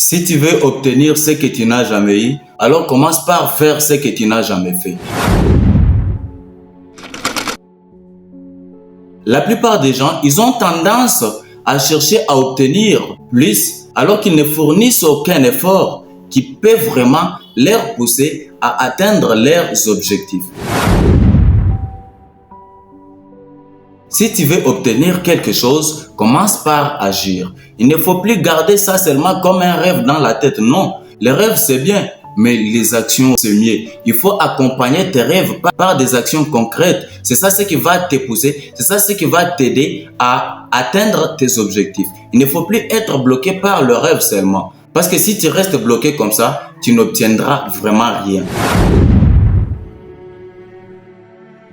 Si tu veux obtenir ce que tu n'as jamais eu, alors commence par faire ce que tu n'as jamais fait. La plupart des gens, ils ont tendance à chercher à obtenir plus alors qu'ils ne fournissent aucun effort qui peut vraiment leur pousser à atteindre leurs objectifs. Si tu veux obtenir quelque chose, commence par agir. Il ne faut plus garder ça seulement comme un rêve dans la tête. Non, les rêves c'est bien, mais les actions c'est mieux. Il faut accompagner tes rêves par des actions concrètes. C'est ça ce qui va te pousser, c'est ça ce qui va t'aider à atteindre tes objectifs. Il ne faut plus être bloqué par le rêve seulement. Parce que si tu restes bloqué comme ça, tu n'obtiendras vraiment rien.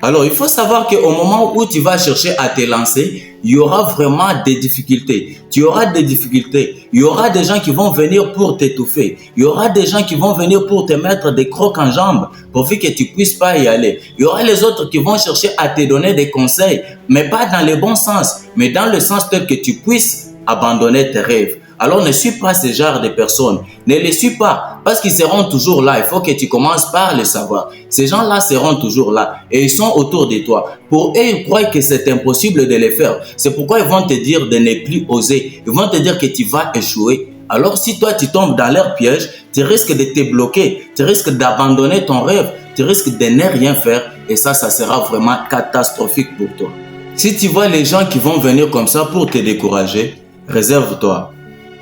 Alors, il faut savoir qu'au moment où tu vas chercher à te lancer, il y aura vraiment des difficultés. Tu auras des difficultés. Il y aura des gens qui vont venir pour t'étouffer. Il y aura des gens qui vont venir pour te mettre des crocs en jambes pour que tu puisses pas y aller. Il y aura les autres qui vont chercher à te donner des conseils, mais pas dans le bon sens, mais dans le sens tel que tu puisses abandonner tes rêves. Alors ne suis pas ce genre de personnes. Ne les suis pas parce qu'ils seront toujours là. Il faut que tu commences par le savoir. Ces gens-là seront toujours là et ils sont autour de toi. Pour eux, ils croient que c'est impossible de les faire. C'est pourquoi ils vont te dire de ne plus oser. Ils vont te dire que tu vas échouer. Alors si toi tu tombes dans leur piège, tu risques de te bloquer. Tu risques d'abandonner ton rêve. Tu risques de ne rien faire et ça sera vraiment catastrophique pour toi. Si tu vois les gens qui vont venir comme ça pour te décourager, réserve-toi.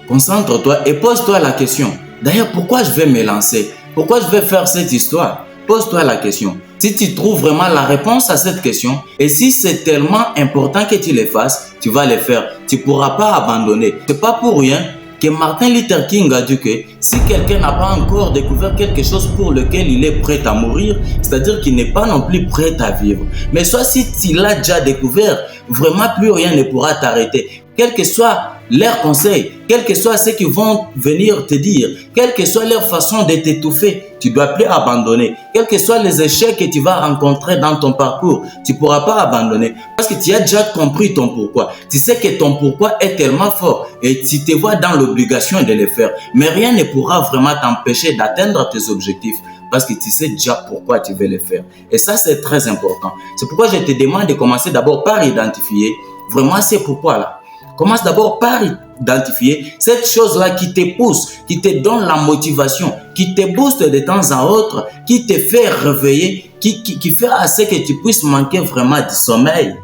Concentre-toi et pose-toi la question. D'ailleurs, pourquoi je vais me lancer? Pourquoi je vais faire cette histoire? Pose-toi la question. Si tu trouves vraiment la réponse à cette question, et si c'est tellement important que tu le fasses, tu vas le faire. Tu ne pourras pas abandonner. Ce n'est pas pour rien que Martin Luther King a dit que si quelqu'un n'a pas encore découvert quelque chose pour lequel il est prêt à mourir, c'est-à-dire qu'il n'est pas non plus prêt à vivre. Mais soit si tu l'as déjà découvert, vraiment plus rien ne pourra t'arrêter. Quel que soit leurs conseils, quel que soit ce qu'ils vont venir te dire, quelle que soit leur façon de t'étouffer, tu ne dois plus abandonner. Quels que soient les échecs que tu vas rencontrer dans ton parcours, tu ne pourras pas abandonner parce que tu as déjà compris ton pourquoi. Tu sais que ton pourquoi est tellement fort et tu te vois dans l'obligation de le faire. Mais rien ne pourra vraiment t'empêcher d'atteindre tes objectifs parce que tu sais déjà pourquoi tu veux le faire. Et ça, c'est très important. C'est pourquoi je te demande de commencer d'abord par identifier vraiment ces pourquoi-là. Commence d'abord par identifier cette chose-là qui te pousse, qui te donne la motivation, qui te booste de temps en autre, qui te fait réveiller, qui fait assez que tu puisses manquer vraiment du sommeil.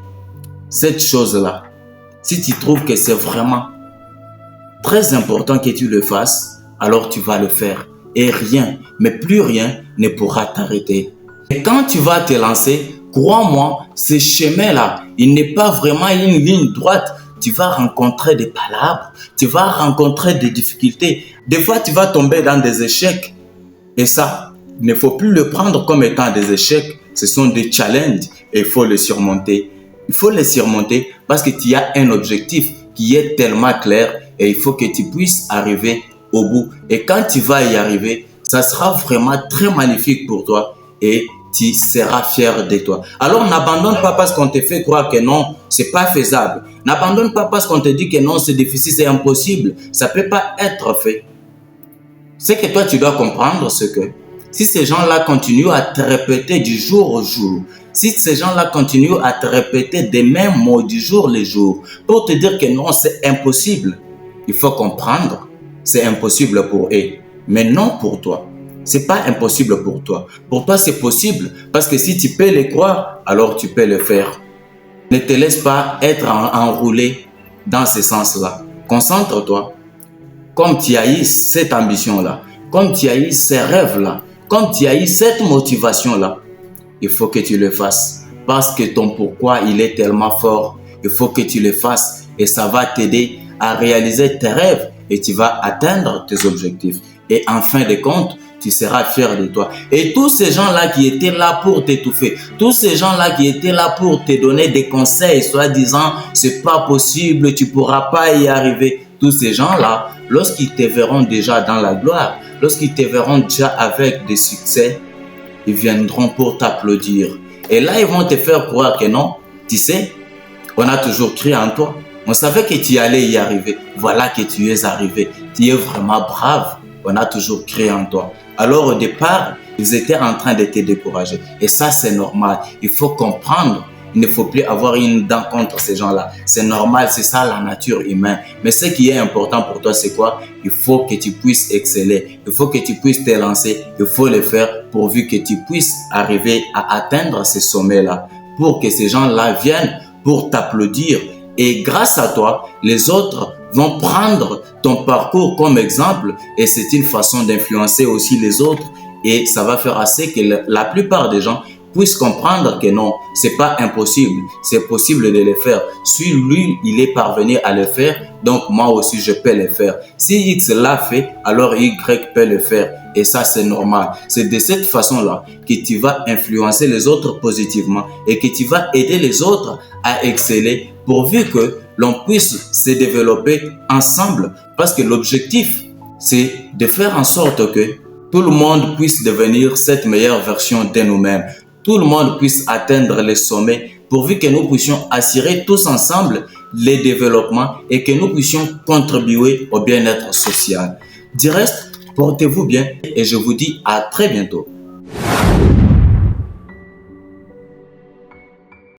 Cette chose-là, si tu trouves que c'est vraiment très important que tu le fasses, alors tu vas le faire. Et rien, mais plus rien ne pourra t'arrêter. Et quand tu vas te lancer, crois-moi, ce chemin-là, il n'est pas vraiment une ligne droite. Tu vas rencontrer des palabres, tu vas rencontrer des difficultés. Des fois, tu vas tomber dans des échecs. Et ça, il ne faut plus le prendre comme étant des échecs. Ce sont des challenges et il faut les surmonter. Il faut les surmonter parce que tu as un objectif qui est tellement clair et il faut que tu puisses arriver au bout. Et quand tu vas y arriver, ça sera vraiment très magnifique pour toi et tu seras fier de toi. Alors n'abandonne pas parce qu'on te fait croire que non, c'est pas faisable. N'abandonne pas parce qu'on te dit que non, c'est difficile, c'est impossible. Ça peut pas être fait. Ce que toi tu dois comprendre, c'est que si ces gens-là continuent à te répéter du jour au jour, si ces gens-là continuent à te répéter des mêmes mots du jour le jour, pour te dire que non, c'est impossible, il faut comprendre, c'est impossible pour eux, mais non pour toi. C'est pas impossible pour toi. Pour toi, c'est possible. Parce que si tu peux le croire, alors tu peux le faire. Ne te laisse pas être enroulé dans ce sens-là. Concentre-toi. Comme tu as eu cette ambition-là, comme tu as eu ces rêves-là, comme tu as eu cette motivation-là, il faut que tu le fasses. Parce que ton pourquoi, il est tellement fort. Il faut que tu le fasses. Et ça va t'aider à réaliser tes rêves. Et tu vas atteindre tes objectifs. Et en fin de compte, tu seras fier de toi. Et tous ces gens-là qui étaient là pour t'étouffer, tous ces gens-là qui étaient là pour te donner des conseils, soi-disant, c'est pas possible, tu pourras pas y arriver. Tous ces gens-là, lorsqu'ils te verront déjà dans la gloire, lorsqu'ils te verront déjà avec des succès, ils viendront pour t'applaudir. Et là, ils vont te faire croire que non, tu sais, on a toujours cru en toi. On savait que tu allais y arriver. Voilà que tu es arrivé. Tu es vraiment brave. On a toujours cru en toi. Alors au départ, ils étaient en train de te décourager. Et ça, c'est normal. Il faut comprendre. Il ne faut plus avoir une dent contre ces gens-là. C'est normal, c'est ça la nature humaine. Mais ce qui est important pour toi, c'est quoi? Il faut que tu puisses exceller. Il faut que tu puisses te lancer. Il faut le faire pourvu que tu puisses arriver à atteindre ces sommets-là. Pour que ces gens-là viennent pour t'applaudir. Et grâce à toi, les autres vont prendre ton parcours comme exemple. Et c'est une façon d'influencer aussi les autres. Et ça va faire assez que la plupart des gens puissent comprendre que non, c'est pas impossible, c'est possible de le faire. Si lui, il est parvenu à le faire, donc moi aussi je peux le faire. Si X l'a fait, alors Y peut le faire. Et ça, c'est normal. C'est de cette façon-là que tu vas influencer les autres positivement et que tu vas aider les autres à exceller pourvu que l'on puisse se développer ensemble. Parce que l'objectif, c'est de faire en sorte que tout le monde puisse devenir cette meilleure version de nous-mêmes. Tout le monde puisse atteindre les sommets pourvu que nous puissions assurer tous ensemble les développements et que nous puissions contribuer au bien-être social. Du reste, portez-vous bien et je vous dis à très bientôt.